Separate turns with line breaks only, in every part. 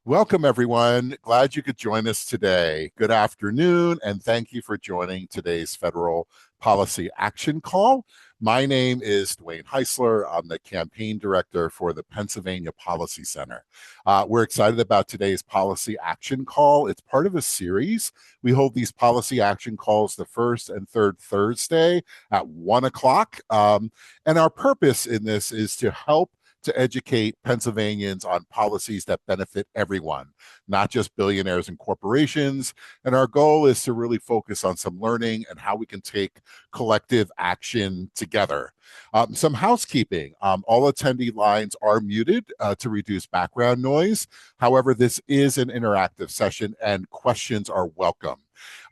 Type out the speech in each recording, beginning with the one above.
Welcome, everyone. Glad you could join us today. Good afternoon, and thank you for joining today's Federal Policy Action Call. My name is Dwayne Heisler. I'm the campaign director for the Pennsylvania Policy Center. We're excited about today's Policy Action Call. It's part of a series. We hold these Policy Action Calls the first and third Thursday at 1 o'clock. And our purpose in this is to help to educate Pennsylvanians on policies that benefit everyone, not just billionaires and corporations. And our goal is to really focus on some learning and how we can take collective action together. Some housekeeping. All attendee lines are muted to reduce background noise. However, this is an interactive session and questions are welcome.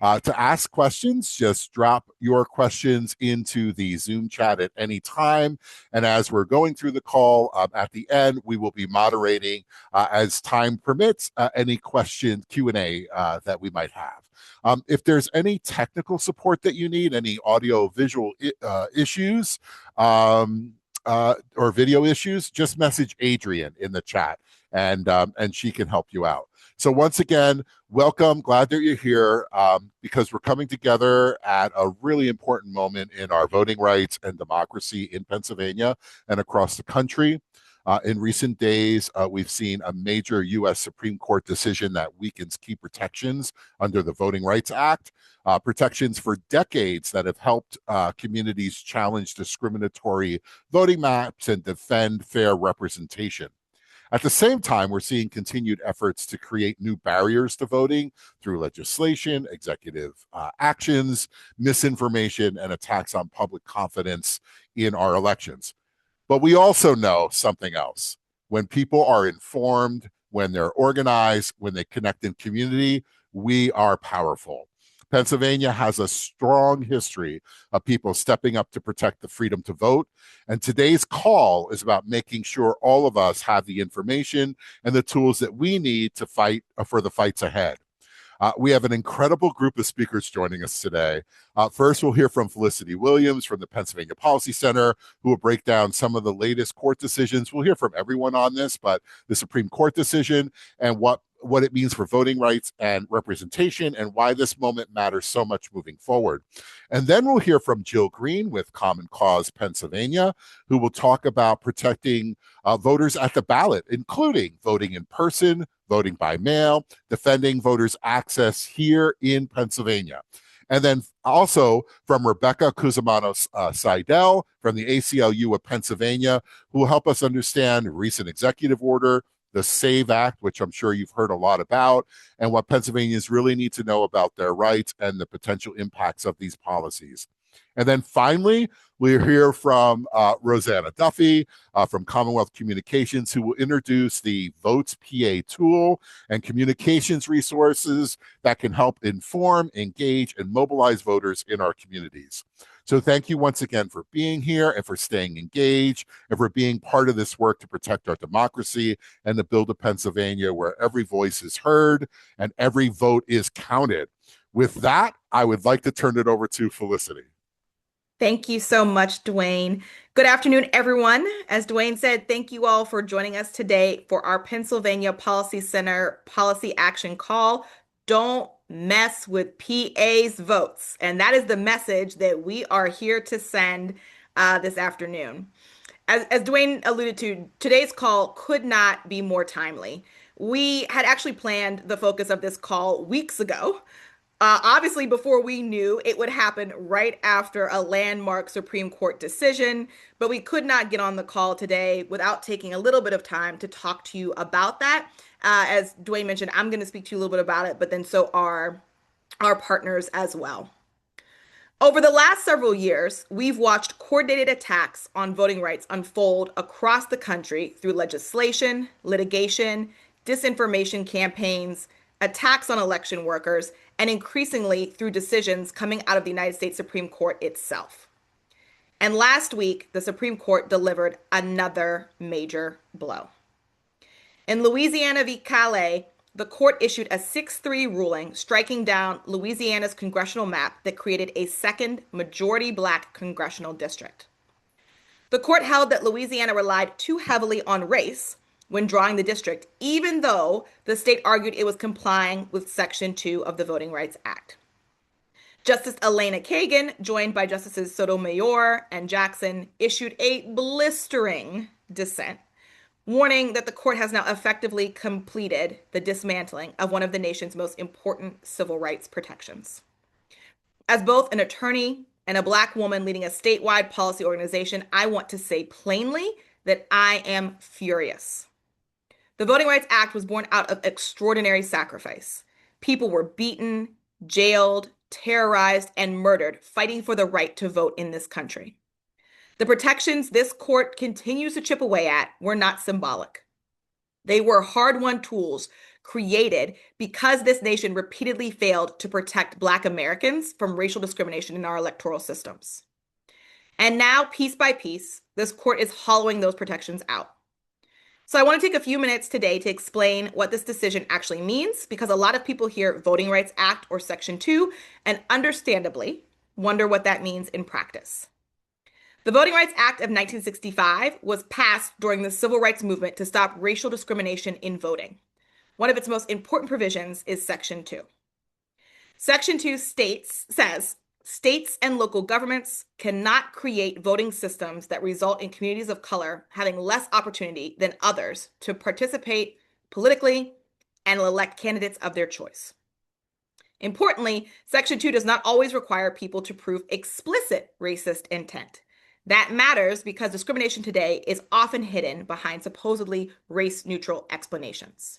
To ask questions, just drop your questions into the Zoom chat at any time. And as we're going through the call, at the end, we will be moderating as time permits any question Q&A that we might have. If there's any technical support that you need, any audio visual issues or video issues, just message Adrian in the chat and she can help you out. So once again, welcome. Glad that you're here because we're coming together at a really important moment in our voting rights and democracy in Pennsylvania and across the country. In recent days, we've seen a major U.S. Supreme Court decision that weakens key protections under the Voting Rights Act, protections for decades that have helped communities challenge discriminatory voting maps and defend fair representation. At the same time, we're seeing continued efforts to create new barriers to voting through legislation, executive actions, misinformation, and attacks on public confidence in our elections. But we also know something else. When people are informed, when they're organized, when they connect in community, we are powerful. Pennsylvania has a strong history of people stepping up to protect the freedom to vote. And today's call is about making sure all of us have the information and the tools that we need to fight for the fights ahead. We have an incredible group of speakers joining us today. First, we'll hear from Felicity Williams from the Pennsylvania Policy Center, who will break down some of the latest court decisions. We'll hear from everyone on this, but the Supreme Court decision and what it means for voting rights and representation and why this moment matters so much moving forward. And then we'll hear from Jill Greene with Common Cause Pennsylvania, who will talk about protecting voters at the ballot, including voting in person, voting by mail, defending voters' access here in Pennsylvania. And then also from Rebecca Cusumano-Seidel from the ACLU of Pennsylvania, who will help us understand recent executive order, the SAVE Act, which I'm sure you've heard a lot about, and what Pennsylvanians really need to know about their rights and the potential impacts of these policies. And then finally, we'll hear from Rossana Duffy from Commonwealth Communications, who will introduce the Votes PA tool and communications resources that can help inform, engage, and mobilize voters in our communities. So thank you once again for being here and for staying engaged and for being part of this work to protect our democracy and to build a Pennsylvania where every voice is heard and every vote is counted. With that, I would like to turn it over to Felicity.
Thank you so much, Dwayne. Good afternoon, everyone. As Dwayne said, thank you all for joining us today for our Pennsylvania Policy Center Policy Action Call. Don't mess with PA's votes. And that is the message that we are here to send this afternoon. As Dwayne alluded to, today's call could not be more timely. We had actually planned the focus of this call weeks ago. Obviously, before we knew it would happen right after a landmark Supreme Court decision, but we could not get on the call today without taking a little bit of time to talk to you about that. As Dwayne mentioned, I'm going to speak to you a little bit about it, but then so are our partners as well. Over the last several years, we've watched coordinated attacks on voting rights unfold across the country through legislation, litigation, disinformation campaigns, attacks on election workers, and increasingly through decisions coming out of the United States Supreme Court itself. And last week, the Supreme Court delivered another major blow. In Louisiana v. Calais, the court issued a 6-3 ruling striking down Louisiana's congressional map that created a second majority Black congressional district. The court held that Louisiana relied too heavily on race when drawing the district, even though the state argued it was complying with Section 2 of the Voting Rights Act. Justice Elena Kagan, joined by Justices Sotomayor and Jackson, issued a blistering dissent, warning that the court has now effectively completed the dismantling of one of the nation's most important civil rights protections. As both an attorney and a Black woman leading a statewide policy organization, I want to say plainly that I am furious. The Voting Rights Act was born out of extraordinary sacrifice. People were beaten, jailed, terrorized, and murdered fighting for the right to vote in this country. The protections this court continues to chip away at were not symbolic. They were hard-won tools created because this nation repeatedly failed to protect Black Americans from racial discrimination in our electoral systems. And now, piece by piece, this court is hollowing those protections out. So I want to take a few minutes today to explain what this decision actually means, because a lot of people hear Voting Rights Act or Section 2 and understandably wonder what that means in practice. The Voting Rights Act of 1965 was passed during the civil rights movement to stop racial discrimination in voting. One of its most important provisions is Section 2. Section 2 says, states and local governments cannot create voting systems that result in communities of color having less opportunity than others to participate politically and elect candidates of their choice. Importantly, Section 2 does not always require people to prove explicit racist intent. That matters because discrimination today is often hidden behind supposedly race-neutral explanations.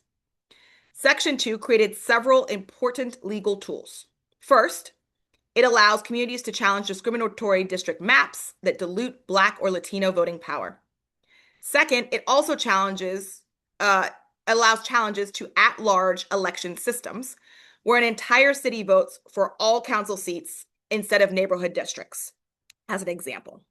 Section 2 created several important legal tools. First, it allows communities to challenge discriminatory district maps that dilute Black or Latino voting power. Second, it also allows challenges to at-large election systems, where an entire city votes for all council seats instead of neighborhood districts, as an example.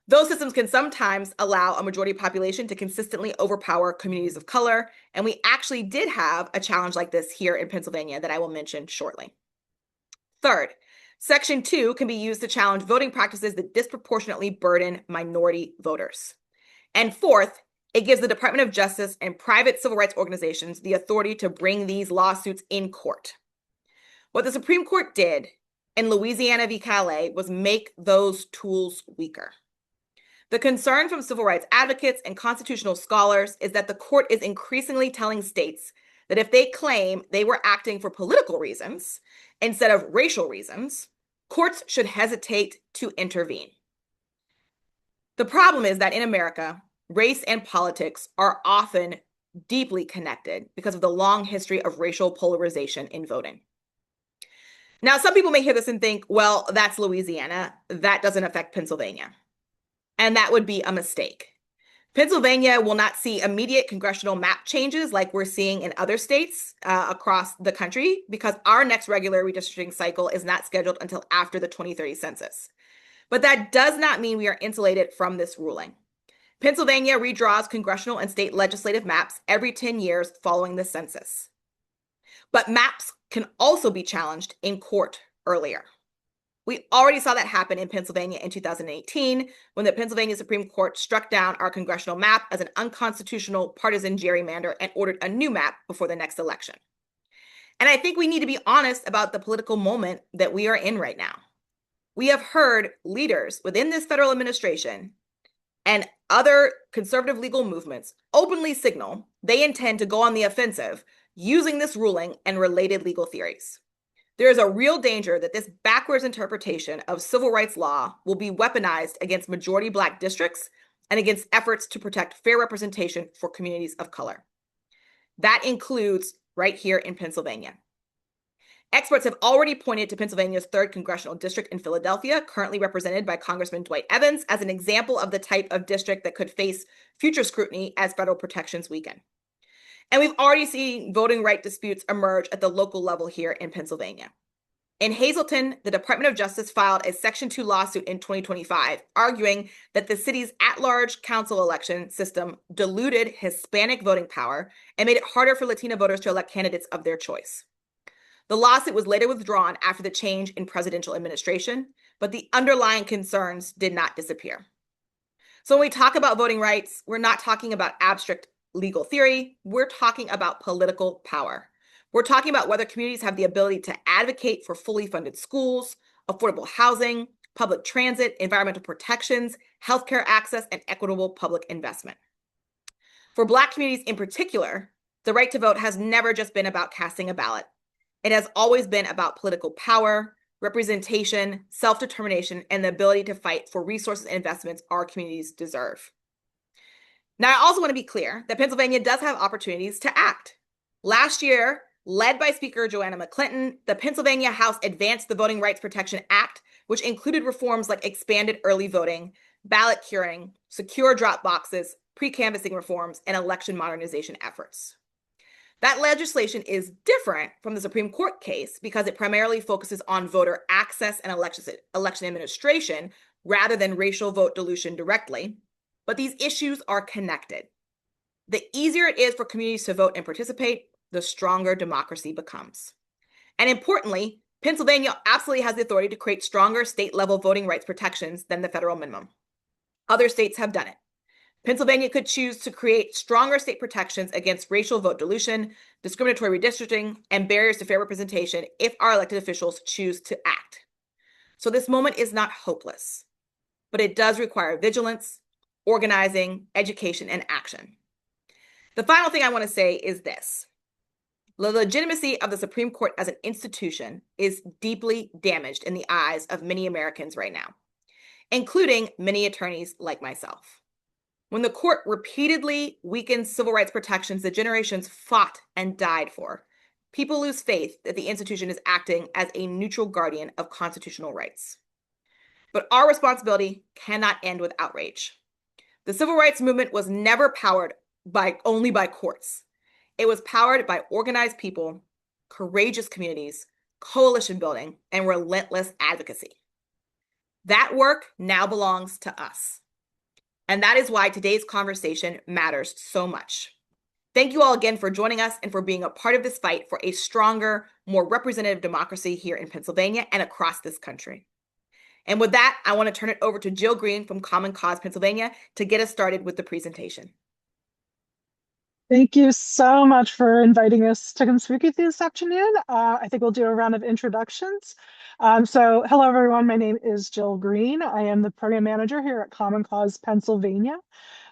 Those systems can sometimes allow a majority population to consistently overpower communities of color, and we actually did have a challenge like this here in Pennsylvania that I will mention shortly. Third, Section 2 can be used to challenge voting practices that disproportionately burden minority voters. And fourth, it gives the Department of Justice and private civil rights organizations the authority to bring these lawsuits in court. What the Supreme Court did in Louisiana v. Calais was make those tools weaker. The concern from civil rights advocates and constitutional scholars is that the court is increasingly telling states that if they claim they were acting for political reasons instead of racial reasons, courts should hesitate to intervene. The problem is that in America, race and politics are often deeply connected because of the long history of racial polarization in voting. Now, some people may hear this and think, well, that's Louisiana. That doesn't affect Pennsylvania. And that would be a mistake. Pennsylvania will not see immediate congressional map changes like we're seeing in other states across the country because our next regular redistricting cycle is not scheduled until after the 2030 census. But that does not mean we are insulated from this ruling. Pennsylvania redraws congressional and state legislative maps every 10 years following the census. But maps can also be challenged in court earlier. We already saw that happen in Pennsylvania in 2018 when the Pennsylvania Supreme Court struck down our congressional map as an unconstitutional partisan gerrymander and ordered a new map before the next election. And I think we need to be honest about the political moment that we are in right now. We have heard leaders within this federal administration and other conservative legal movements openly signal they intend to go on the offensive using this ruling and related legal theories. There is a real danger that this backwards interpretation of civil rights law will be weaponized against majority Black districts and against efforts to protect fair representation for communities of color. That includes right here in Pennsylvania. Experts have already pointed to Pennsylvania's 3rd congressional district in Philadelphia, currently represented by Congressman Dwight Evans, as an example of the type of district that could face future scrutiny as federal protections weaken. And we've already seen voting right disputes emerge at the local level here in Pennsylvania. In Hazleton, the Department of Justice filed a Section 2 lawsuit in 2025, arguing that the city's at-large council election system diluted Hispanic voting power and made it harder for Latino voters to elect candidates of their choice. The lawsuit was later withdrawn after the change in presidential administration, but the underlying concerns did not disappear. So when we talk about voting rights, we're not talking about abstract legal theory. We're talking about political power. We're talking about whether communities have the ability to advocate for fully funded schools, affordable housing, public transit, environmental protections, healthcare access, and equitable public investment. For Black communities in particular, the right to vote has never just been about casting a ballot. It has always been about political power, representation, self-determination, and the ability to fight for resources and investments our communities deserve. Now, I also want to be clear that Pennsylvania does have opportunities to act. Last year, led by Speaker Joanna McClinton, the Pennsylvania House advanced the Voting Rights Protection Act, which included reforms like expanded early voting, ballot curing, secure drop boxes, pre-canvassing reforms, and election modernization efforts. That legislation is different from the Supreme Court case because it primarily focuses on voter access and election administration rather than racial vote dilution directly. But these issues are connected. The easier it is for communities to vote and participate, the stronger democracy becomes. And importantly, Pennsylvania absolutely has the authority to create stronger state-level voting rights protections than the federal minimum. Other states have done it. Pennsylvania could choose to create stronger state protections against racial vote dilution, discriminatory redistricting, and barriers to fair representation if our elected officials choose to act. So this moment is not hopeless, but it does require vigilance, organizing, education, and action. The final thing I want to say is this. The legitimacy of the Supreme Court as an institution is deeply damaged in the eyes of many Americans right now, including many attorneys like myself. When the court repeatedly weakens civil rights protections that generations fought and died for, people lose faith that the institution is acting as a neutral guardian of constitutional rights. But our responsibility cannot end with outrage. The civil rights movement was never powered only by courts. It was powered by organized people, courageous communities, coalition building, and relentless advocacy. That work now belongs to us. And that is why today's conversation matters so much. Thank you all again for joining us and for being a part of this fight for a stronger, more representative democracy here in Pennsylvania and across this country. And with that, I want to turn it over to Jill Greene from Common Cause Pennsylvania to get us started with the presentation.
Thank you so much for inviting us to come speak with you this afternoon. I think we'll do a round of introductions. So hello, everyone. My name is Jill Greene. I am the program manager here at Common Cause Pennsylvania.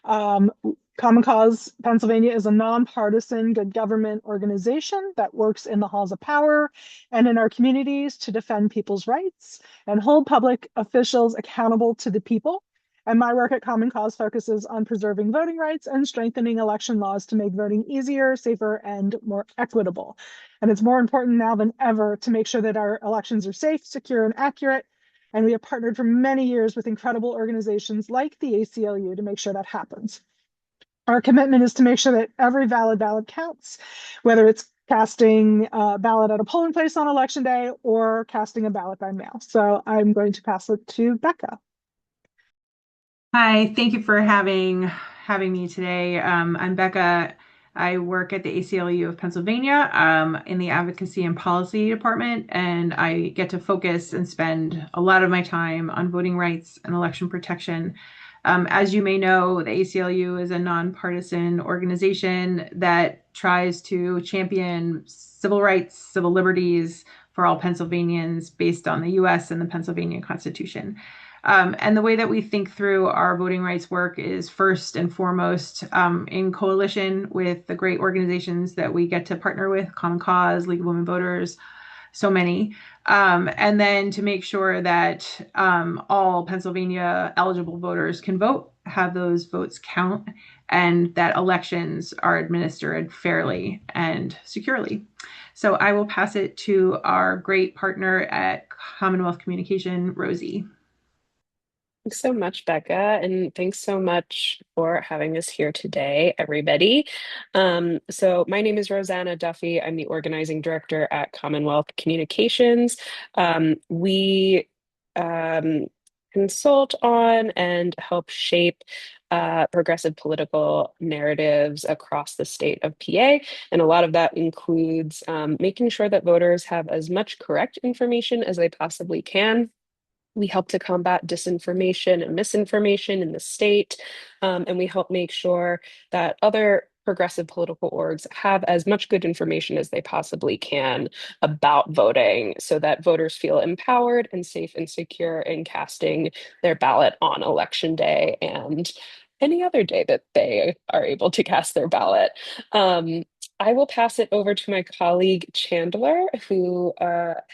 Common Cause Pennsylvania is a nonpartisan good government organization that works in the halls of power and in our communities to defend people's rights and hold public officials accountable to the people. And my work at Common Cause focuses on preserving voting rights and strengthening election laws to make voting easier, safer, and more equitable. And it's more important now than ever to make sure that our elections are safe, secure, and accurate. And we have partnered for many years with incredible organizations like the ACLU to make sure that happens. Our commitment is to make sure that every valid ballot counts, whether it's casting a ballot at a polling place on election day or casting a ballot by mail. So I'm going to pass it to Becca.
Hi, thank you for having me today. I'm Becca. I work at the ACLU of Pennsylvania in the Advocacy and Policy Department, and I get to focus and spend a lot of my time on voting rights and election protection. As you may know, the ACLU is a nonpartisan organization that tries to champion civil rights, civil liberties for all Pennsylvanians based on the U.S. and the Pennsylvania Constitution. And the way that we think through our voting rights work is first and foremost in coalition with the great organizations that we get to partner with, Common Cause, League of Women Voters, so many. And then to make sure that all Pennsylvania eligible voters can vote, have those votes count, and that elections are administered fairly and securely. So I will pass it to our great partner at Commonwealth Communication, Rosie.
Thanks so much, Becca, and thanks so much for having us here today, everybody. So my name is Rossana Duffy. I'm the organizing director at Commonwealth Communications. We consult on and help shape progressive political narratives across the state of PA. And a lot of that includes making sure that voters have as much correct information as they possibly can. We help to combat disinformation and misinformation in the state, and we help make sure that other progressive political orgs have as much good information as they possibly can about voting so that voters feel empowered and safe and secure in casting their ballot on election day and any other day that they are able to cast their ballot. I will pass it over to my colleague Chandler, who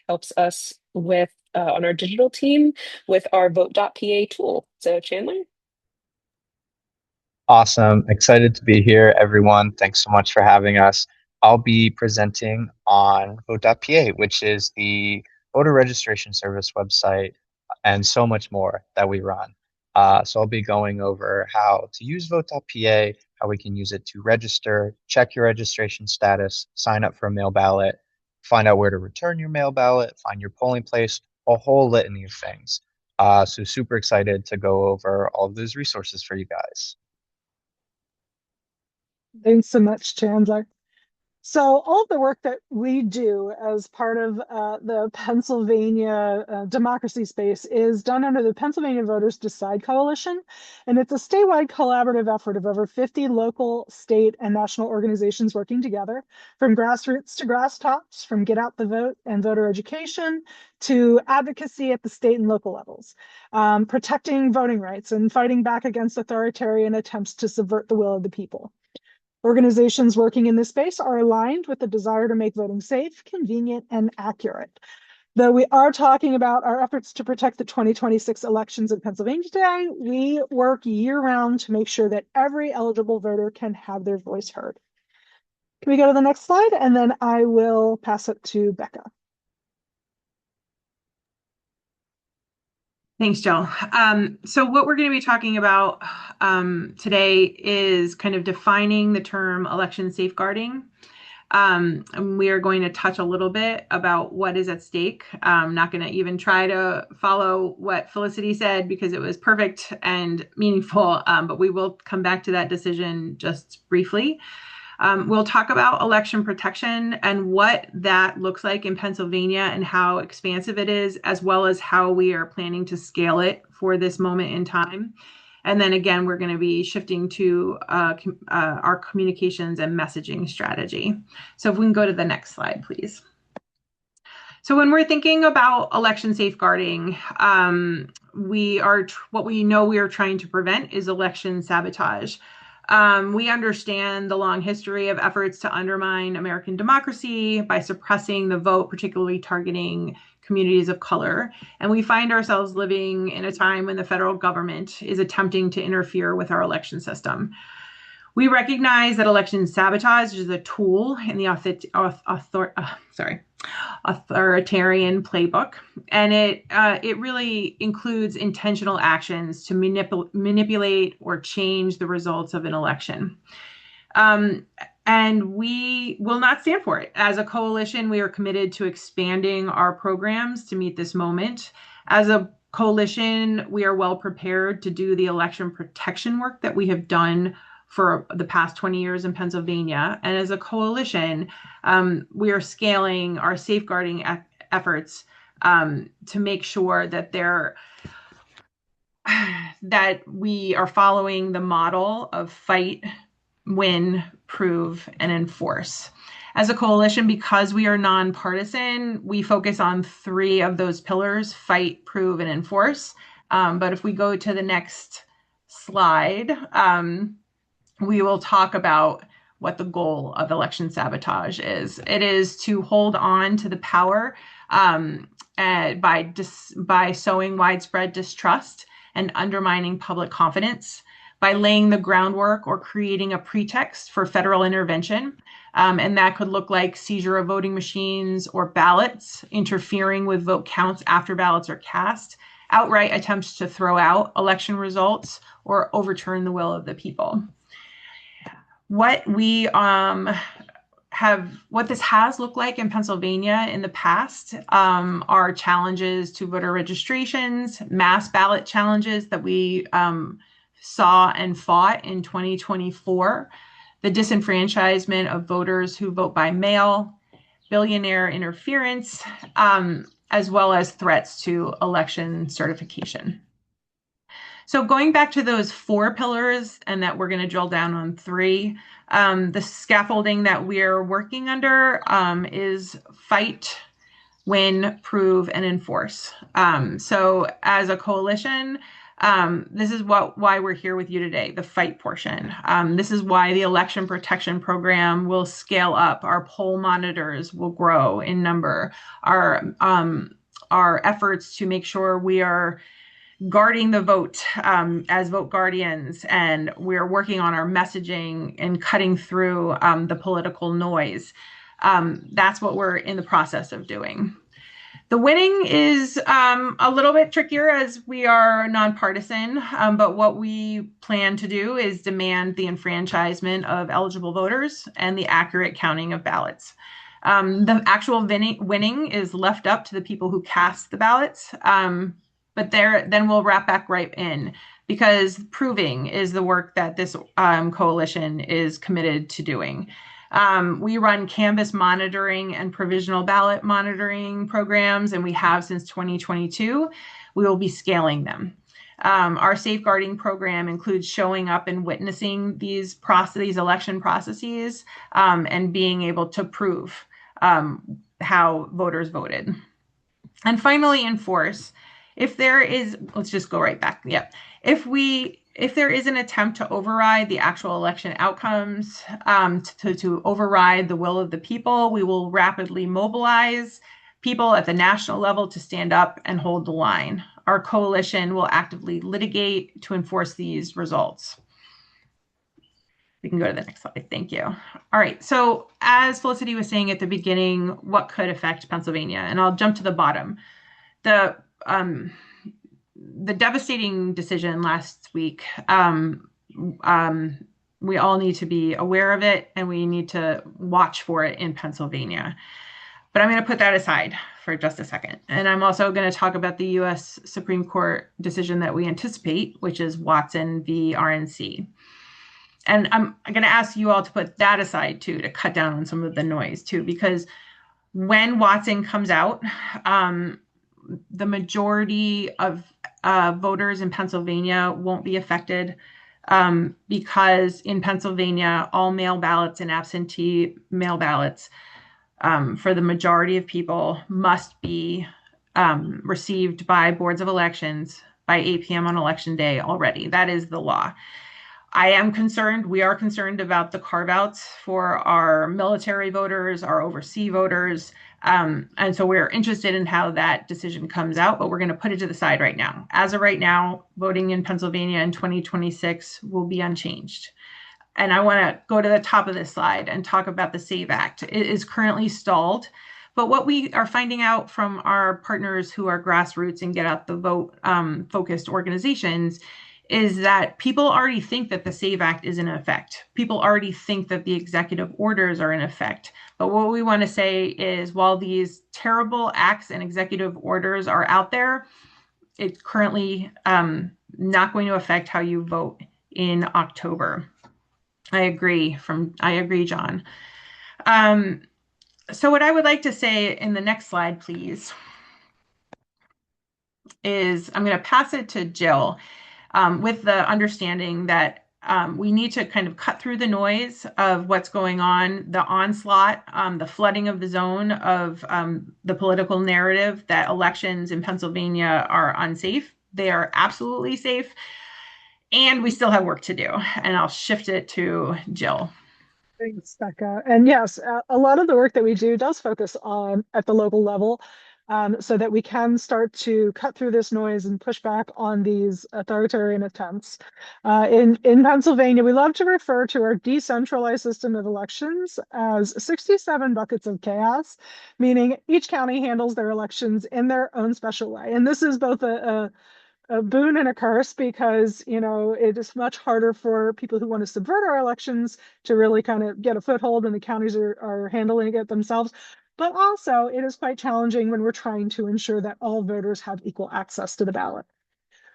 helps us with on our digital team with our vote.pa tool. So Chandler?
Awesome. Excited to be here, everyone. Thanks so much for having us. I'll be presenting on vote.pa, which is the voter registration service website and so much more that we run. So I'll be going over how to use vote.pa, how we can use it to register, check your registration status, sign up for a mail ballot, find out where to return your mail ballot, find your polling place, a whole litany of things. So super excited to go over all of those resources for you guys.
Thanks so much, Chandler. So all of the work that we do as part of the Pennsylvania democracy space is done under the Pennsylvania Voters Decide Coalition. And it's a statewide collaborative effort of over 50 local, state, and national organizations working together, from grassroots to grass tops, from get out the vote and voter education to advocacy at the state and local levels, protecting voting rights and fighting back against authoritarian attempts to subvert the will of the people. Organizations working in this space are aligned with the desire to make voting safe, convenient, and accurate. Though we are talking about our efforts to protect the 2026 elections in Pennsylvania today, we work year-round to make sure that every eligible voter can have their voice heard. Can we go to the next slide? And then I will pass it to Becca.
Thanks, Jill. So what we're going to be talking about today is kind of defining the term election safeguarding. And we are going to touch a little bit about what is at stake. I'm not going to even try to follow what Felicity said because it was perfect and meaningful, but we will come back to that decision just briefly. We'll talk about election protection and what that looks like in Pennsylvania and how expansive it is, as well as how we are planning to scale it for this moment in time. And then again, we're going to be shifting to our communications and messaging strategy. So if we can go to the next slide, please. So when we're thinking about election safeguarding, what we know we are trying to prevent is election sabotage. We understand the long history of efforts to undermine American democracy by suppressing the vote, particularly targeting communities of color. And we find ourselves living in a time when the federal government is attempting to interfere with our election system. We recognize that election sabotage is a tool in the authoritarian playbook, and it really includes intentional actions to manipulate or change the results of an election. And we will not stand for it. As a coalition, we are committed to expanding our programs to meet this moment. As a coalition, we are well prepared to do the election protection work that we have done for the past 20 years in Pennsylvania. And as a coalition, we are scaling our safeguarding efforts to make sure that that we are following the model of fight, win, prove, and enforce. As a coalition, because we are nonpartisan, we focus on 3 of those pillars: fight, prove, and enforce. But if we go to the next slide, we will talk about what the goal of election sabotage is. It is to hold on to the power by sowing widespread distrust and undermining public confidence, by laying the groundwork or creating a pretext for federal intervention. And that could look like seizure of voting machines or ballots, interfering with vote counts after ballots are cast, outright attempts to throw out election results, or overturn the will of the people. What this has looked like in Pennsylvania in the past are challenges to voter registrations, mass ballot challenges that we saw and fought in 2024, the disenfranchisement of voters who vote by mail, billionaire interference, as well as threats to election certification. So going back to those 4 pillars, and that we're going to drill down on 3, the scaffolding that we're working under is fight, win, prove, and enforce. So as a coalition, this is why we're here with you today, the fight portion. This is why the election protection program will scale up. Our poll monitors will grow in number. Our efforts to make sure we are guarding the vote as vote guardians, and we're working on our messaging and cutting through the political noise. That's what we're in the process of doing. The winning is a little bit trickier as we are nonpartisan, but what we plan to do is demand the enfranchisement of eligible voters and the accurate counting of ballots. The actual winning is left up to the people who cast the ballots, but then we'll wrap back right in, because proving is the work that this coalition is committed to doing. We run canvas monitoring and provisional ballot monitoring programs, and we have since 2022. We will be scaling them. Our safeguarding program includes showing up and witnessing these election processes and being able to prove how voters voted. And finally, enforce. If there is, let's just go right back. Yep. If there is an attempt to override the actual election outcomes, to override the will of the people, we will rapidly mobilize people at the national level to stand up and hold the line. Our coalition will actively litigate to enforce these results. We can go to the next slide. Thank you. All right. So as Felicity was saying at the beginning, what could affect Pennsylvania? And I'll jump to the bottom. The devastating decision last week, we all need to be aware of it, and we need to watch for it in Pennsylvania. But I'm going to put that aside for just a second. And I'm also going to talk about the U.S. Supreme Court decision that we anticipate, which is Watson v. RNC. And I'm going to ask you all to put that aside too, to cut down on some of the noise too, because when Watson comes out, the majority of voters in Pennsylvania won't be affected because in Pennsylvania, all mail ballots and absentee mail ballots for the majority of people must be received by boards of elections by 8 p.m. on election day already. That is the law. We are concerned about the carve-outs for our military voters, our overseas voters. And so we're interested in how that decision comes out, but we're going to put it to the side right now. As of right now, voting in Pennsylvania in 2026 will be unchanged. And I want to go to the top of this slide and talk about the SAVE Act. It is currently stalled, but what we are finding out from our partners who are grassroots and get out the vote focused organizations is that people already think that the SAVE Act is in effect. People already think that the executive orders are in effect. But what we want to say is while these terrible acts and executive orders are out there, it's currently not going to affect how you vote in October. I agree, John. So what I would like to say in the next slide, please, is I'm going to pass it to Jill. With the understanding that we need to kind of cut through the noise of what's going on, the onslaught, the flooding of the zone of the political narrative that elections in Pennsylvania are unsafe. They are absolutely safe, and we still have work to do. And I'll shift it to Jill.
Thanks, Becca. And yes, a lot of the work that we do does focus on at the local level. So that we can start to cut through this noise and push back on these authoritarian attempts. In Pennsylvania, we love to refer to our decentralized system of elections as 67 buckets of chaos, meaning each county handles their elections in their own special way. And this is both a boon and a curse because, it is much harder for people who want to subvert our elections to really kind of get a foothold, and the counties are handling it themselves. But also, it is quite challenging when we're trying to ensure that all voters have equal access to the ballot.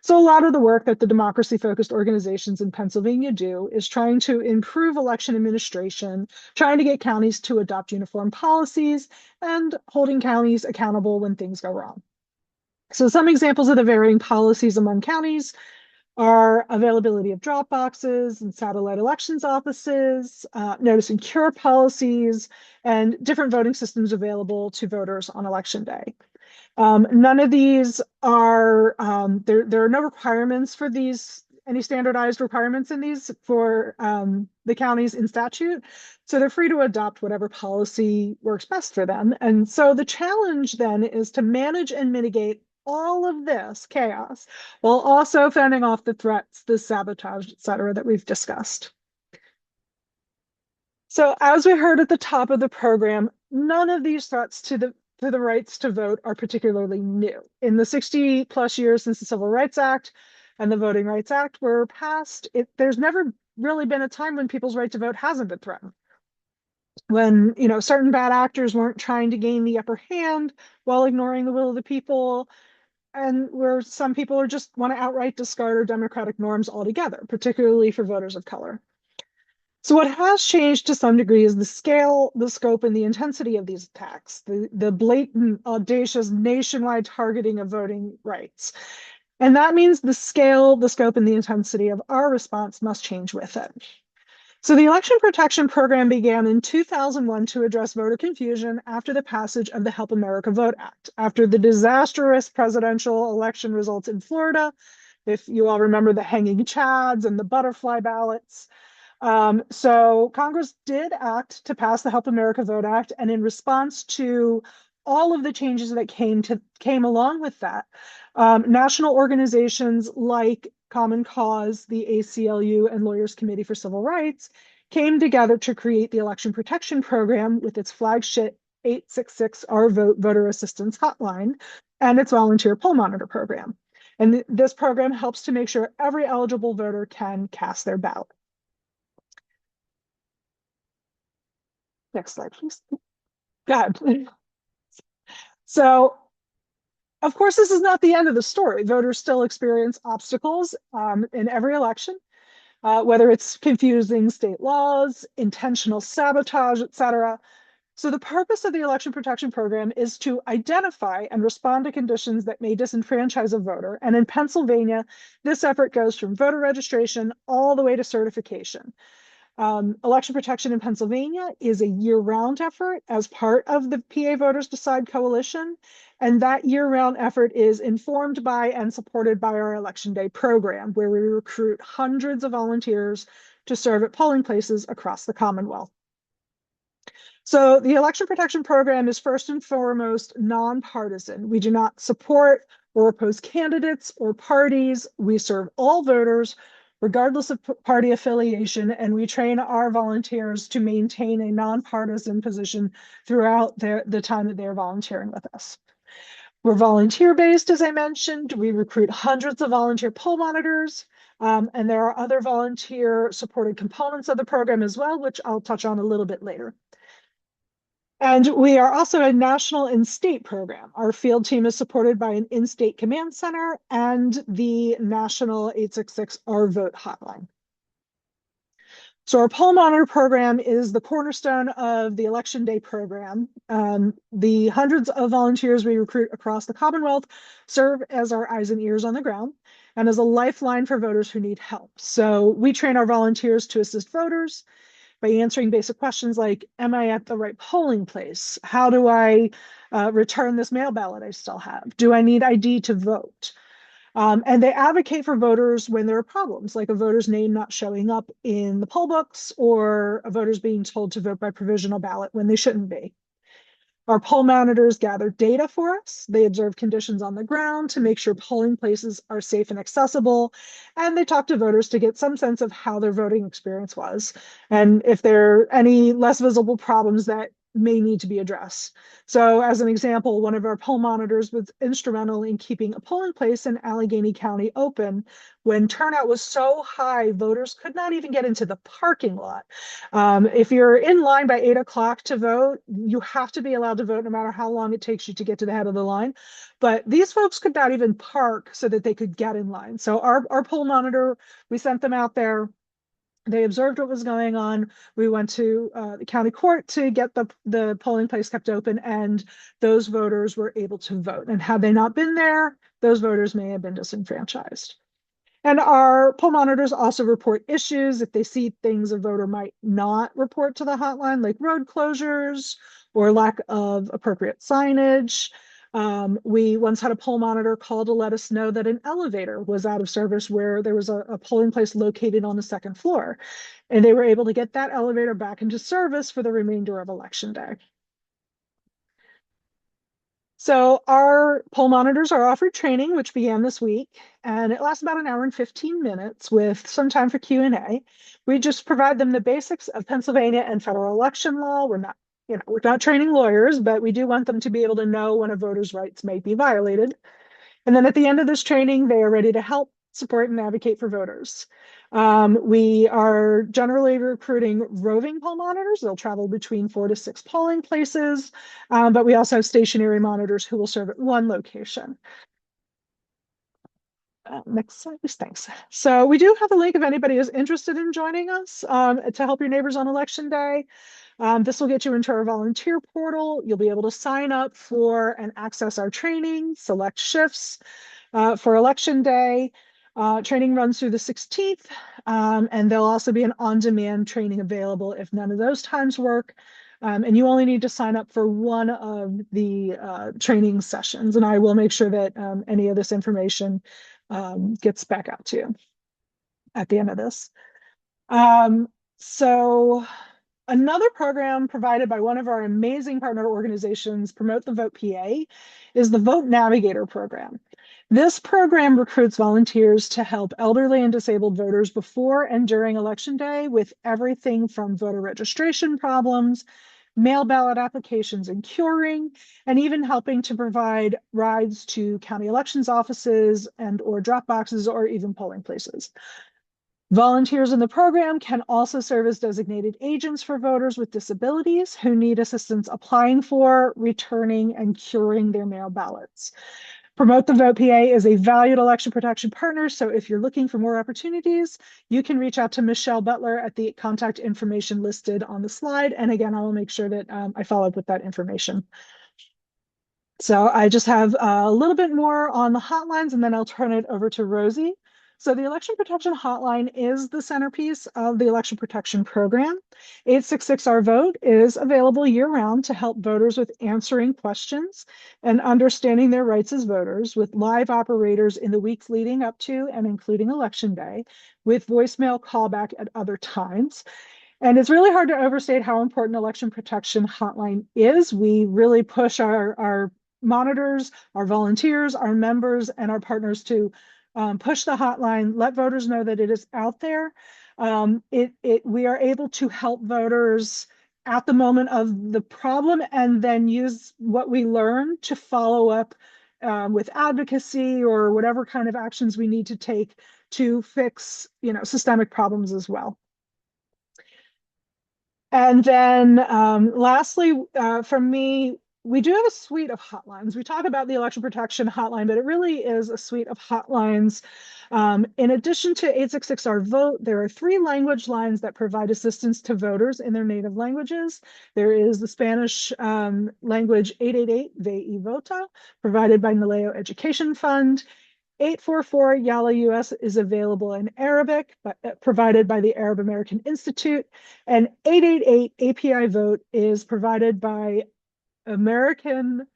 So a lot of the work that the democracy-focused organizations in Pennsylvania do is trying to improve election administration, trying to get counties to adopt uniform policies, and holding counties accountable when things go wrong. So some examples of the varying policies among counties. are availability of drop boxes and satellite elections offices, notice and cure policies, and different voting systems available to voters on election day. None of these are, there are no requirements for these, any standardized requirements in these for the counties in statute. So they're free to adopt whatever policy works best for them. And so the challenge then is to manage and mitigate all of this chaos while also fending off the threats, the sabotage, et cetera, that we've discussed. So as we heard at the top of the program, none of these threats to the rights to vote are particularly new. In the 60 plus years since the Civil Rights Act and the Voting Rights Act were passed, there's never really been a time when people's right to vote hasn't been threatened. When, you know, certain bad actors weren't trying to gain the upper hand while ignoring the will of the people, and where some people are just want to outright discard our democratic norms altogether, particularly for voters of color. So what has changed to some degree is the scale, the scope, and the intensity of these attacks, the blatant, audacious, nationwide targeting of voting rights. And that means the scale, the scope, and the intensity of our response must change with it. So the Election Protection Program began in 2001 to address voter confusion after the passage of the Help America Vote Act, after the disastrous presidential election results in Florida. If you all remember the hanging chads and the butterfly ballots. So Congress did act to pass the Help America Vote Act, and in response to all of the changes that came along with that, national organizations like Common Cause, the ACLU, and Lawyers Committee for Civil Rights came together to create the Election Protection Program with its flagship 866 Our Vote voter assistance hotline and its volunteer poll monitor program. And this program helps to make sure every eligible voter can cast their ballot. Next slide, please. Go ahead. So, of course, this is not the end of the story. Voters still experience obstacles in every election, whether it's confusing state laws, intentional sabotage, et cetera. So the purpose of the Election Protection Program is to identify and respond to conditions that may disenfranchise a voter. And in Pennsylvania, this effort goes from voter registration all the way to certification. Election protection in Pennsylvania is a year-round effort as part of the PA Voters Decide Coalition, and that year-round effort is informed by and supported by our Election Day program, where we recruit hundreds of volunteers to serve at polling places across the Commonwealth. So the Election Protection Program is first and foremost nonpartisan. We do not support or oppose candidates or parties. We serve all voters, regardless of party affiliation, and we train our volunteers to maintain a nonpartisan position throughout the time that they're volunteering with us. We're volunteer-based, as I mentioned. We recruit hundreds of volunteer poll monitors, and there are other volunteer-supported components of the program as well, which I'll touch on a little bit later. And we are also a national and state program. Our field team is supported by an in-state command center and the national 866 Our Vote hotline. So our poll monitor program is the cornerstone of the Election Day program. The hundreds of volunteers we recruit across the Commonwealth serve as our eyes and ears on the ground and as a lifeline for voters who need help. So we train our volunteers to assist voters by answering basic questions like, am I at the right polling place? How do I return this mail ballot I still have? Do I need ID to vote? And they advocate for voters when there are problems, like a voter's name not showing up in the poll books or a voter's being told to vote by provisional ballot when they shouldn't be. Our poll monitors gather data for us. They observe conditions on the ground to make sure polling places are safe and accessible. And they talk to voters to get some sense of how their voting experience was and if there are any less visible problems that may need to be addressed. So as an example, one of our poll monitors was instrumental in keeping a polling place in Allegheny County open when turnout was so high, voters could not even get into the parking lot. If you're in line by 8 o'clock to vote, you have to be allowed to vote no matter how long it takes you to get to the head of the line. But these folks could not even park so that they could get in line. So our poll monitor, we sent them out there. They observed what was going on. We went to the county court to get the polling place kept open, and those voters were able to vote. And had they not been there, those voters may have been disenfranchised. And our poll monitors also report issues if they see things a voter might not report to the hotline, like road closures or lack of appropriate signage. We once had a poll monitor call to let us know that an elevator was out of service where there was a polling place located on the second floor. And they were able to get that elevator back into service for the remainder of election day. So our poll monitors are offered training, which began this week, and it lasts about an hour and 15 minutes with some time for Q&A. We just provide them the basics of Pennsylvania and federal election law. We're not training lawyers, but we do want them to be able to know when a voter's rights may be violated. And then at the end of this training, they are ready to help, support, and advocate for voters. We are generally recruiting roving poll monitors. They'll travel between 4 to 6 polling places, but we also have stationary monitors who will serve at one location. Next slide, please. Thanks. So we do have a link if anybody is interested in joining us to help your neighbors on election day. This will get you into our volunteer portal. You'll be able to sign up for and access our training, select shifts for election day. Training runs through the 16th, and there'll also be an on-demand training available if none of those times work. And you only need to sign up for one of the training sessions, and I will make sure that any of this information gets back out to you at the end of this. So another program provided by one of our amazing partner organizations, Promote the Vote PA, is the Vote Navigator program. This program recruits volunteers to help elderly and disabled voters before and during election day with everything from voter registration problems, mail ballot applications and curing, and even helping to provide rides to county elections offices and or drop boxes or even polling places. Volunteers in the program can also serve as designated agents for voters with disabilities who need assistance applying for, returning, and curing their mail ballots. Promote the Vote PA is a valued election protection partner, so if you're looking for more opportunities, you can reach out to Michelle Butler at the contact information listed on the slide. And again, I will make sure that I follow up with that information. So I just have a little bit more on the hotlines, and then I'll turn it over to Rosie. So the Election Protection Hotline is the centerpiece of the Election Protection Program. 866-OUR-VOTE is available year-round to help voters with answering questions and understanding their rights as voters, with live operators in the weeks leading up to and including Election Day, with voicemail callback at other times. And it's really hard to overstate how important Election Protection Hotline is. We really push our monitors, our volunteers, our members, and our partners to push the hotline, let voters know that it is out there. We are able to help voters at the moment of the problem and then use what we learn to follow up with advocacy or whatever kind of actions we need to take to fix, systemic problems as well. And then lastly, from me, we do have a suite of hotlines. We talk about the election protection hotline, but it really is a suite of hotlines. In addition to 866-OUR-VOTE, there are 3 language lines that provide assistance to voters in their native languages. There is the Spanish language 888-VE y Vota, provided by Naleo Education Fund. 844 Yalla US is available in Arabic, but provided by the Arab American Institute, and 888 API Vote is provided by American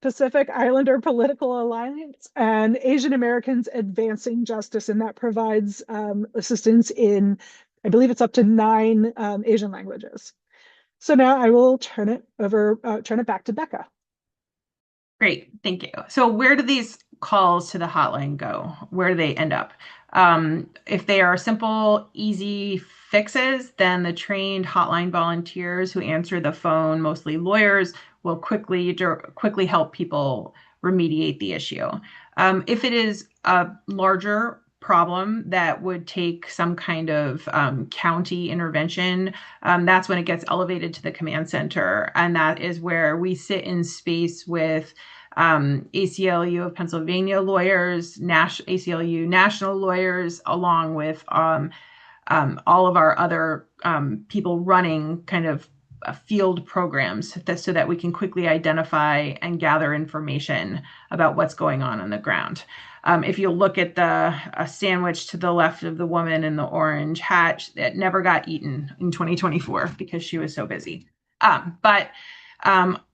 Pacific Islander Political Alliance and Asian Americans Advancing Justice, and that provides assistance in, I believe it's up to 9 Asian languages. So now I will turn it back to Becca.
Great, thank you. So where do these calls to the hotline go? Where do they end up? If they are simple, easy fixes, then the trained hotline volunteers who answer the phone, mostly lawyers, will quickly help people remediate the issue. If it is a larger problem that would take some kind of county intervention, that's when it gets elevated to the command center. And that is where we sit in space with ACLU of Pennsylvania lawyers, ACLU national lawyers, along with all of our other people running kind of field programs so that we can quickly identify and gather information about what's going on the ground. If you look at the sandwich to the left of the woman in the orange hat, it never got eaten in 2024 because she was so busy. But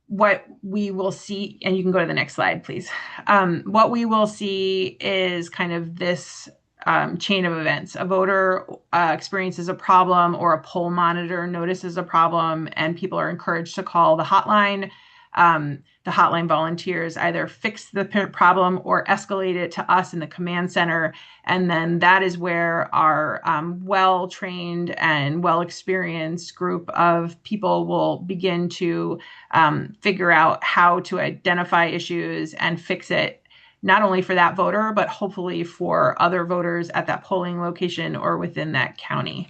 what we will see, and you can go to the next slide, please. What we will see is kind of this chain of events. A voter experiences a problem, or a poll monitor notices a problem, and people are encouraged to call the hotline. The hotline volunteers either fix the problem or escalate it to us in the command center. And then that is where our well-trained and well-experienced group of people will begin to figure out how to identify issues and fix it, not only for that voter, but hopefully for other voters at that polling location or within that county.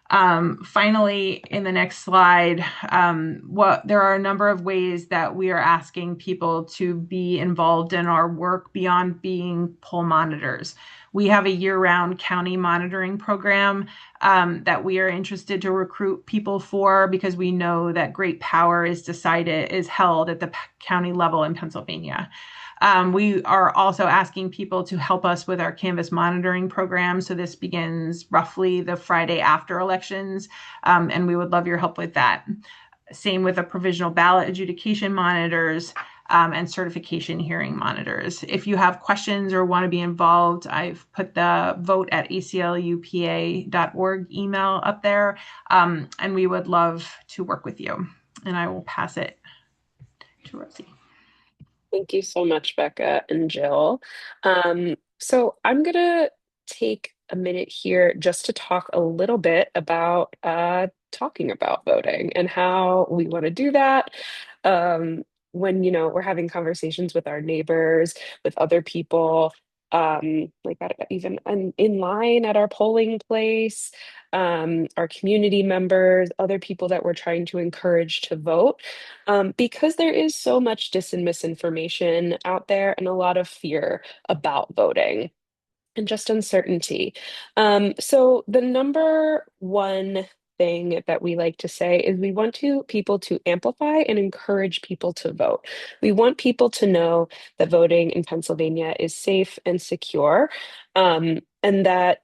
Finally, in the next slide, there are a number of ways that we are asking people to be involved in our work beyond being poll monitors. We have a year-round county monitoring program that we are interested to recruit people for, because we know that great power is held at the county level in Pennsylvania. We are also asking people to help us with our Canvas monitoring program. So this begins roughly the Friday after elections, and we would love your help with that. Same with the provisional ballot adjudication monitors and certification hearing monitors. If you have questions or want to be involved, I've put the vote@aclupa.org email up there, and we would love to work with you. And I will pass it to Rosie.
Thank you so much, Becca and Jill. So I'm going to take a minute here just to talk a little bit about talking about voting and how we want to do that. When, we're having conversations with our neighbors, with other people, like even in line at our polling place, our community members, other people that we're trying to encourage to vote, because there is so much dis and misinformation out there and a lot of fear about voting and just uncertainty. So the number one thing that we like to say is we want people to amplify and encourage people to vote. We want people to know that voting in Pennsylvania is safe and secure, and that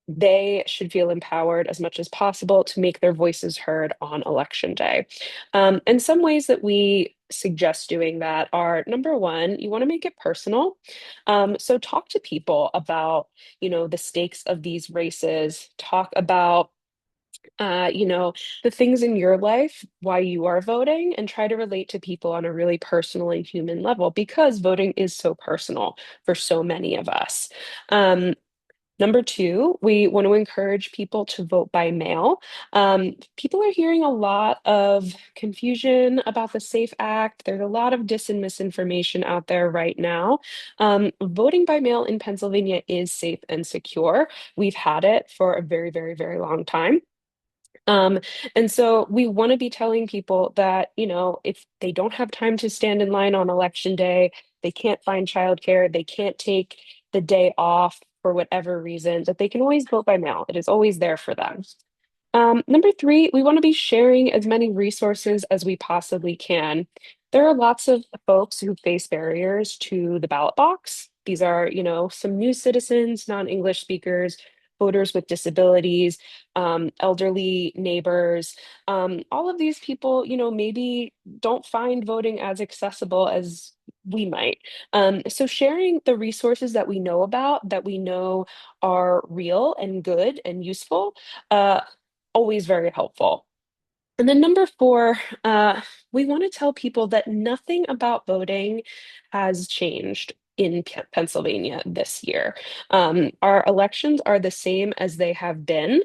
they should feel empowered as much as possible to make their voices heard on election day. And some ways that we suggest doing that are, number one, you want to make it personal. So talk to people about, the stakes of these races. Talk about the things in your life, why you are voting, and try to relate to people on a really personal and human level, because voting is so personal for so many of us. Number two, we want to encourage people to vote by mail. People are hearing a lot of confusion about the SAFE Act. There's a lot of dis and misinformation out there right now. Voting by mail in Pennsylvania is safe and secure. We've had it for a very, very, very long time. Um, and so we want to be telling people that, if they don't have time to stand in line on election day, they can't find childcare, they can't take the day off for whatever reason, that they can always vote by mail. It is always there for them. Number three, we want to be sharing as many resources as we possibly can. There are lots of folks who face barriers to the ballot box. These are, some new citizens, non-English speakers, voters with disabilities, elderly neighbors. All of these people, maybe don't find voting as accessible as we might. So sharing the resources that we know about, that we know are real and good and useful, always very helpful. And then number four, we want to tell people that nothing about voting has changed in Pennsylvania this year. Our elections are the same as they have been.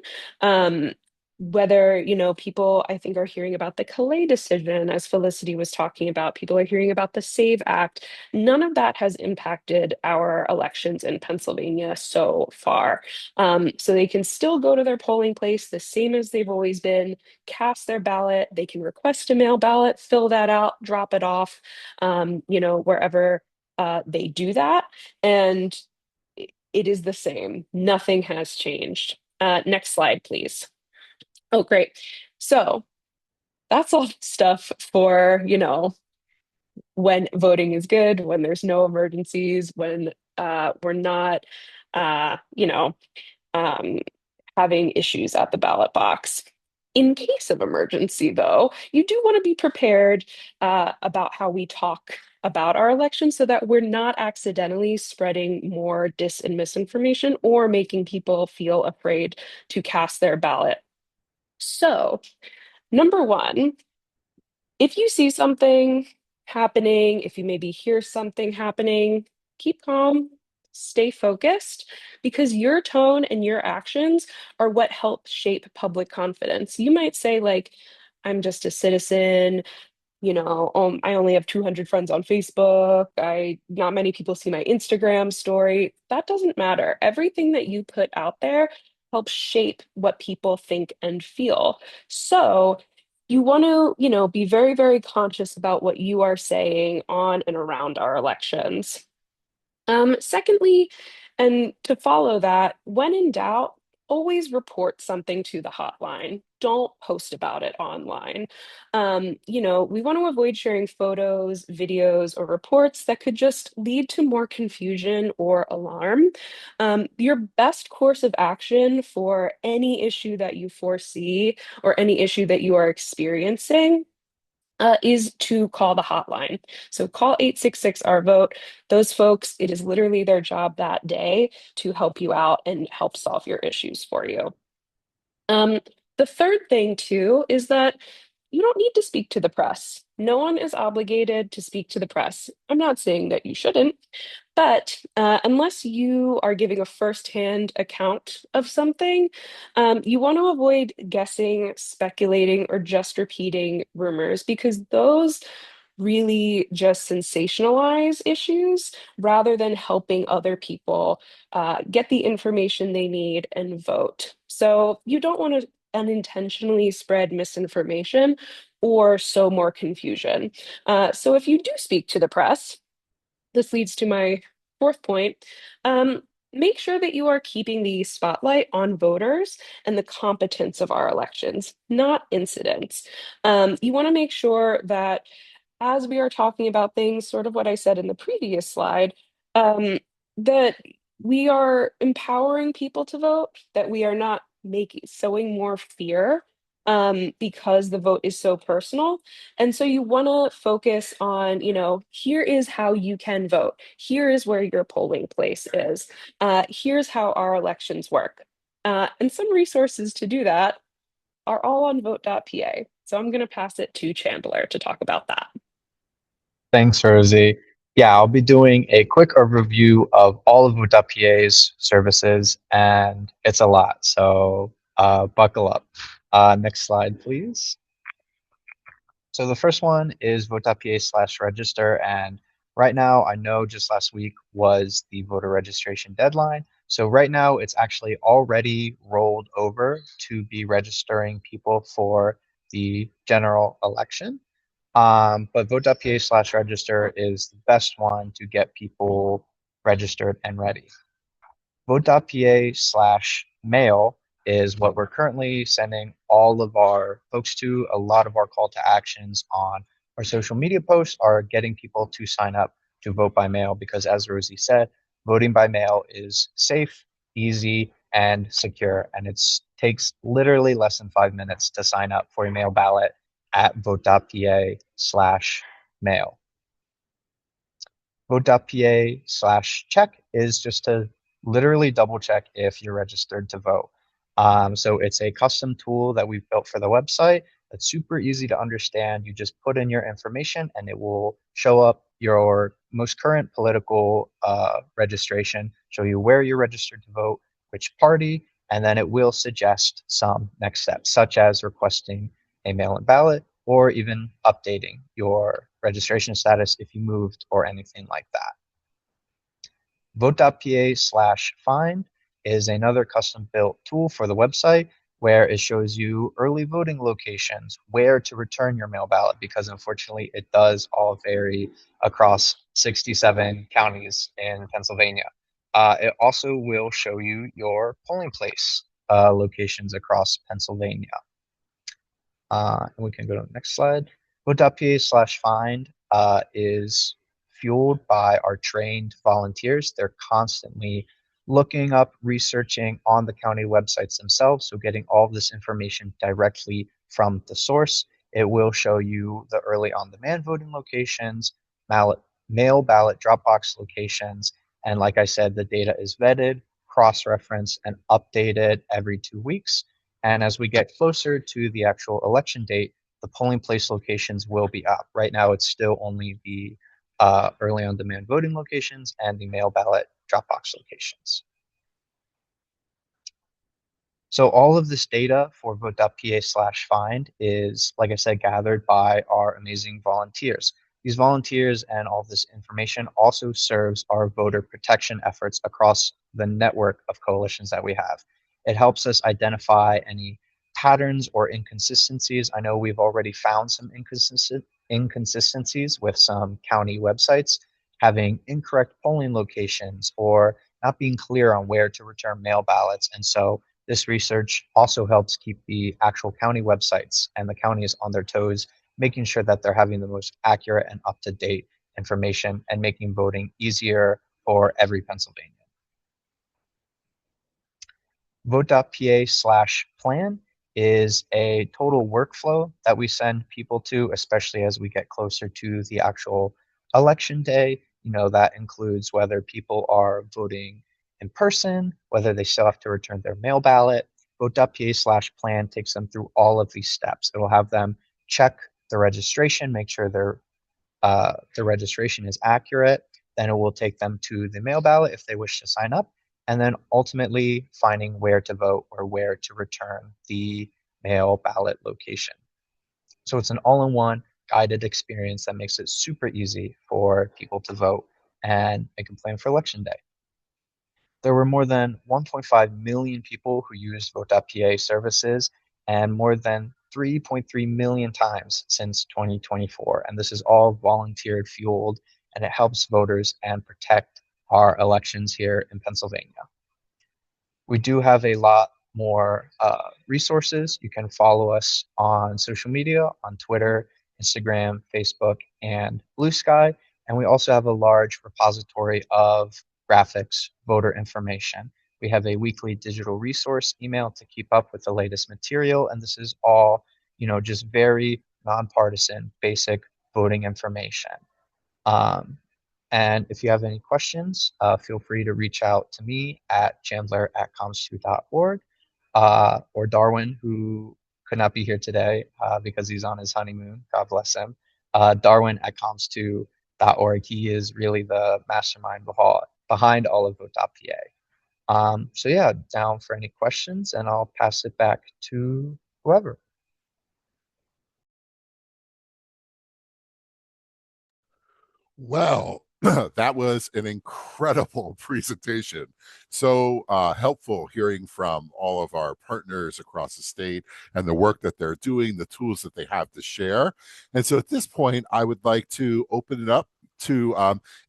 Whether, people, I think, are hearing about the Calais decision, as Felicity was talking about, people are hearing about the SAVE Act. None of that has impacted our elections in Pennsylvania so far. So they can still go to their polling place the same as they've always been, cast their ballot. They can request a mail ballot, fill that out, drop it off, wherever they do that. And it is the same. Nothing has changed. Next slide, please. Oh, great. So that's all stuff for, when voting is good, when there's no emergencies, when we're not, you know, um, having issues at the ballot box. In case of emergency, though, you do want to be prepared about how we talk about our election so that we're not accidentally spreading more dis and misinformation or making people feel afraid to cast their ballot. So, number one, if you see something happening, if you maybe hear something happening, keep calm, stay focused, because your tone and your actions are what help shape public confidence. You might say, like, I'm just a citizen, I only have 200 friends on Facebook. Not many people see my Instagram story. That doesn't matter. Everything that you put out there helps shape what people think and feel. So you want to, be very, very conscious about what you are saying on and around our elections. Secondly, and to follow that, when in doubt, always report something to the hotline. Don't post about it online. We want to avoid sharing photos, videos, or reports that could just lead to more confusion or alarm. Your best course of action for any issue that you foresee or any issue that you are experiencing is to call the hotline. So call 866 our vote. Those folks, it is literally their job that day to help you out and help solve your issues for you. Um, the third thing, too, is that you don't need to speak to the press. No one is obligated to speak to the press. I'm not saying that you shouldn't, but unless you are giving a firsthand account of something, you want to avoid guessing, speculating, or just repeating rumors because those really just sensationalize issues rather than helping other people get the information they need and vote. So you don't want to unintentionally spread misinformation or sow more confusion. So if you do speak to the press, this leads to my fourth point. Make sure that you are keeping the spotlight on voters and the competence of our elections, not incidents. You want to make sure that as we are talking about things, sort of what I said in the previous slide, that we are empowering people to vote, that we are not making sowing more fear because the vote is so personal. And so you want to focus on, here is how you can vote. Here is where your polling place is. Here's how our elections work. And some resources to do that are all on vote.pa. So I'm going to pass it to Chandler to talk about that.
Thanks, Rosie. Yeah, I'll be doing a quick overview of all of Vote.pa's services, and it's a lot, so buckle up. Next slide, please. So the first one is vote.pa/register, and right now, I know just last week was the voter registration deadline. So right now, it's actually already rolled over to be registering people for the general election. But vote.pa/register is the best one to get people registered and ready. Vote.pa/mail is what we're currently sending all of our folks to. A lot of our call to actions on our social media posts are getting people to sign up to vote by mail because, as Rosie said, voting by mail is safe, easy, and secure. And it takes literally less than 5 minutes to sign up for a mail ballot at vote.pa/mail. Vote.pa/check is just to literally double check if you're registered to vote. So it's a custom tool that we've built for the website that's super easy to understand. You just put in your information and it will show up your most current political registration, show you where you're registered to vote, which party, and then it will suggest some next steps, such as requesting a mail-in ballot or even updating your registration status if you moved or anything like that. Vote.pa/find is another custom built tool for the website where it shows you early voting locations, where to return your mail ballot, because unfortunately it does all vary across 67 counties in Pennsylvania. It also will show you your polling place locations across Pennsylvania. And we can go to the next slide. Vote.pa/find is fueled by our trained volunteers. They're constantly looking up, researching on the county websites themselves, so getting all of this information directly from the source. It will show you the early on-demand voting locations, mail ballot drop box locations, and like I said, the data is vetted, cross-referenced, and updated every 2 weeks. And as we get closer to the actual election date, the polling place locations will be up. Right now, it's still only the early on-demand voting locations and the mail ballot drop box locations. So all of this data for vote.pa/find is, like I said, gathered by our amazing volunteers. These volunteers and all this information also serves our voter protection efforts across the network of coalitions that we have. It helps us identify any patterns or inconsistencies. I know we've already found some inconsistencies with some county websites having incorrect polling locations or not being clear on where to return mail ballots. And so this research also helps keep the actual county websites and the counties on their toes, making sure that they're having the most accurate and up-to-date information and making voting easier for every Pennsylvanian. Vote.pa/plan is a total workflow that we send people to, especially as we get closer to the actual election day. You know, that includes whether people are voting in person, whether they still have to return their mail ballot. Vote.pa/plan takes them through all of these steps. It will have them check the registration, make sure the registration is accurate. Then it will take them to the mail ballot if they wish to sign up, and then ultimately finding where to vote or where to return the mail ballot location. So it's an all-in-one guided experience that makes it super easy for people to vote and make a plan for election day. There were more than 1.5 million people who used Vote.pa services and more than 3.3 million times since 2024. And this is all volunteer fueled, and it helps voters and protect our elections here in Pennsylvania. We do have a lot more resources. You can follow us on social media, on Twitter, Instagram, Facebook, and Blue Sky. And we also have a large repository of graphics, voter information. We have a weekly digital resource email to keep up with the latest material. And this is all, just very nonpartisan, basic voting information. And if you have any questions, feel free to reach out to me at chandler@comstu.org, or Darwin, who could not be here today because he's on his honeymoon. God bless him. Darwin@comstu.org. He is really the mastermind behind all of Vote.pa. So yeah, down for any questions, and I'll pass it back to whoever.
Well, that was an incredible presentation. So helpful hearing from all of our partners across the state and the work that they're doing, the tools that they have to share. And so at this point, I would like to open it up to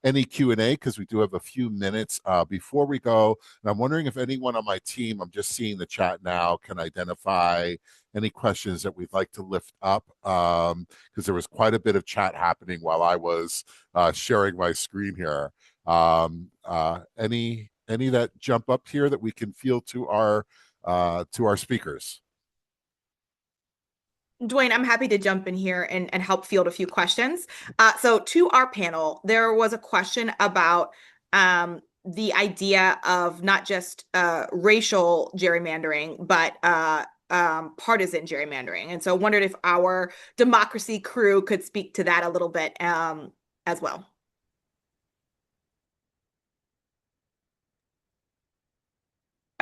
any Q&A, because we do have a few minutes before we go. And I'm wondering if anyone on my team, I'm just seeing the chat now, can identify any questions that we'd like to lift up, because there was quite a bit of chat happening while I was sharing my screen here. Any that jump up here that we can field to our speakers?
Duane, I'm happy to jump in here and help field a few questions. So to our panel, there was a question about the idea of not just racial gerrymandering, but partisan gerrymandering. And so wondered if our democracy crew could speak to that a little bit as well.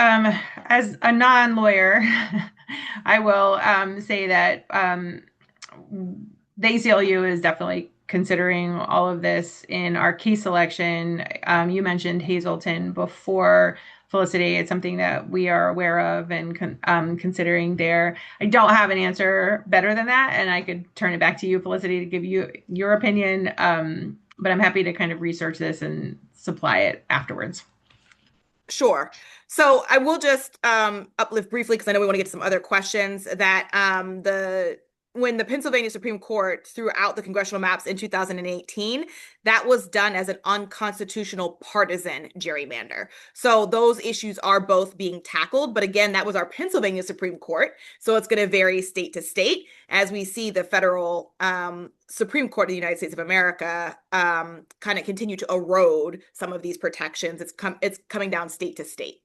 As a non-lawyer, I will say that the ACLU is definitely considering all of this in our case selection. You mentioned Hazleton before, Felicity. It's something that we are aware of and considering there. I don't have an answer better than that, and I could turn it back to you, Felicity, to give you your opinion. But I'm happy to kind of research this and supply it afterwards.
Sure. So I will just uplift briefly, because I know we want to get to some other questions, that when the Pennsylvania Supreme Court threw out the congressional maps in 2018, that was done as an unconstitutional partisan gerrymander. So those issues are both being tackled. But again, that was our Pennsylvania Supreme Court. So it's going to vary state to state as we see the federal Supreme Court of the United States of America kind of continue to erode some of these protections. It's coming down state to state.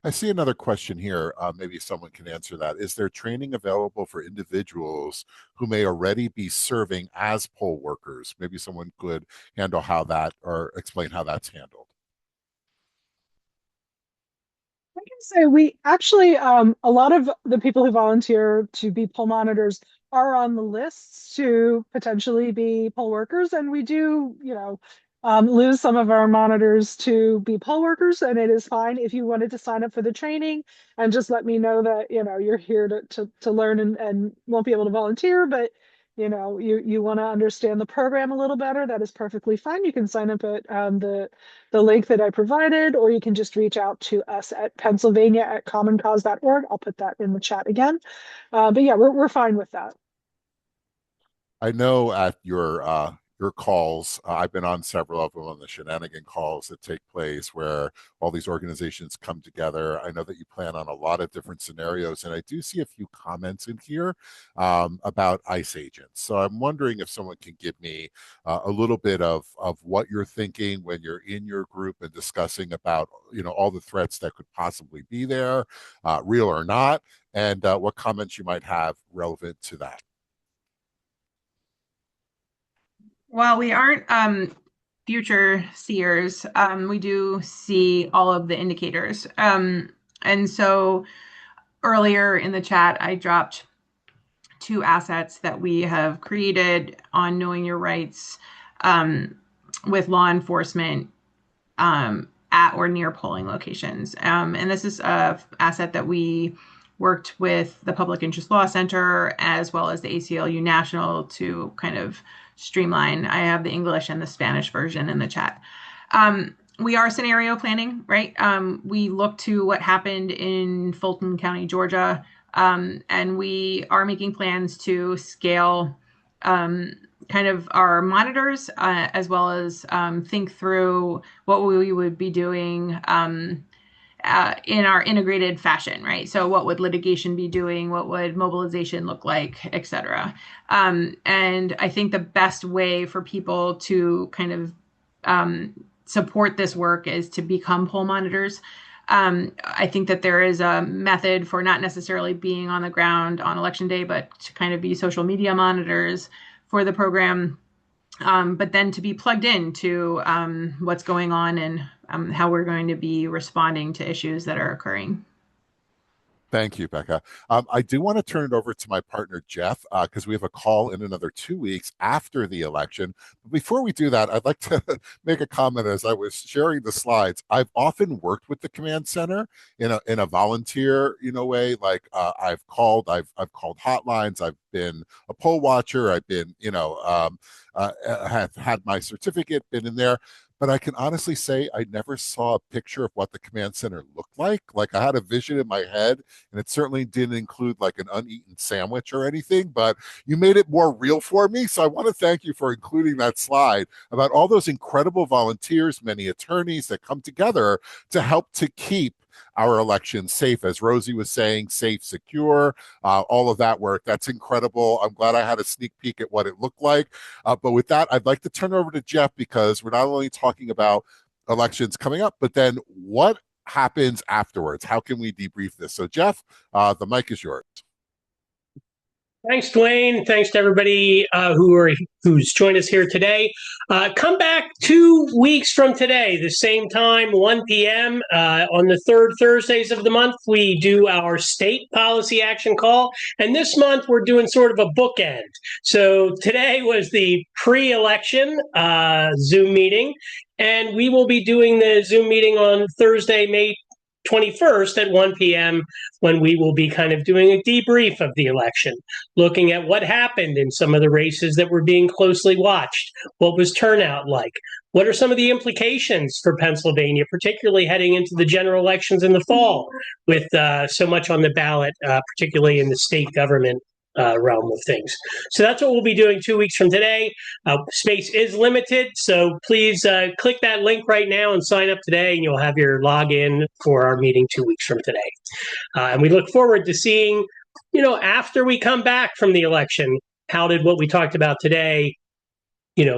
I see another question here. Maybe someone can answer that. Is there training available for individuals who may already be serving as poll workers? Maybe someone could handle how that or explain how that's handled.
I can say we actually, a lot of the people who volunteer to be poll monitors are on the lists to potentially be poll workers. And we do, lose some of our monitors to be poll workers, and it is fine if you wanted to sign up for the training and just let me know that, you're here to learn and won't be able to volunteer, but you want to understand the program a little better. That is perfectly fine. You can sign up at the link that I provided, or you can just reach out to us at Pennsylvania@commoncause.org. I'll put that in the chat again. But yeah, we're fine with that.
I know at your calls, I've been on several of them on the shenanigan calls that take place where all these organizations come together. I know that you plan on a lot of different scenarios, and I do see a few comments in here about ICE agents. So I'm wondering if someone can give me a little bit of what you're thinking when you're in your group and discussing about all the threats that could possibly be there, real or not, and what comments you might have relevant to that.
Well, we aren't future seers. We do see all of the indicators. And so earlier in the chat, I dropped 2 assets that we have created on knowing your rights with law enforcement at or near polling locations. And this is an asset that we worked with the Public Interest Law Center as well as the ACLU National to kind of streamline. I have the English and the Spanish version in the chat. We are scenario planning, right? We look to what happened in Fulton County, Georgia, and we are making plans to scale kind of our monitors as well as think through what we would be doing in our integrated fashion, right? So what would litigation be doing? What would mobilization look like, et cetera? And I think the best way for people to kind of support this work is to become poll monitors. I think that there is a method for not necessarily being on the ground on election day, but to kind of be social media monitors for the program, but then to be plugged into what's going on and how we're going to be responding to issues that are occurring.
Thank you, Becca. I do want to turn it over to my partner, Jeff, because we have a call in another 2 weeks after the election. But before we do that, I'd like to make a comment as I was sharing the slides. I've often worked with the command center in a volunteer, way. Like I've called hotlines. I've been a poll watcher. I've been, have had my certificate, been in there. But I can honestly say I never saw a picture of what the command center looked like. Like I had a vision in my head, and it certainly didn't include like an uneaten sandwich or anything, but you made it more real for me. So I want to thank you for including that slide about all those incredible volunteers, many attorneys that come together to help to keep our elections safe, as Rosie was saying, safe, secure, all of that work. That's incredible. I'm glad I had a sneak peek at what it looked like. But with that, I'd like to turn it over to Jeff, because we're not only talking about elections coming up, but then what happens afterwards? How can we debrief this? So Jeff, the mic is yours.
Thanks, Dwayne. Thanks to everybody who's joined us here today. Come back 2 weeks from today, the same time, 1 p.m. On the third Thursdays of the month, we do our state policy action call. And this month, we're doing sort of a bookend. So today was the pre-election Zoom meeting, and we will be doing the Zoom meeting on Thursday, May 21st at 1 p.m. when we will be kind of doing a debrief of the election, looking at what happened in some of the races that were being closely watched. What was turnout like? What are some of the implications for Pennsylvania, particularly heading into the general elections in the fall with so much on the ballot, particularly in the state government realm of things. So that's what we'll be doing 2 weeks from today. Space is limited, so please click that link right now and sign up today, and you'll have your login for our meeting 2 weeks from today. And we look forward to seeing, after we come back from the election, how did what we talked about today,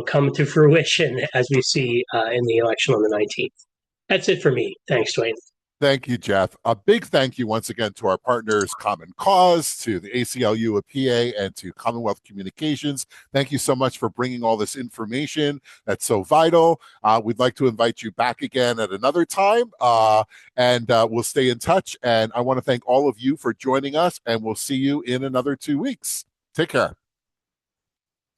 come to fruition as we see in the election on the 19th. That's it for me. Thanks, Dwayne.
Thank you, Jeff. A big thank you once again to our partners, Common Cause, to the ACLU of PA, and to Commonwealth Communications. Thank you so much for bringing all this information that's so vital. We'd like to invite you back again at another time, and we'll stay in touch. And I want to thank all of you for joining us, and we'll see you in another 2 weeks. Take care.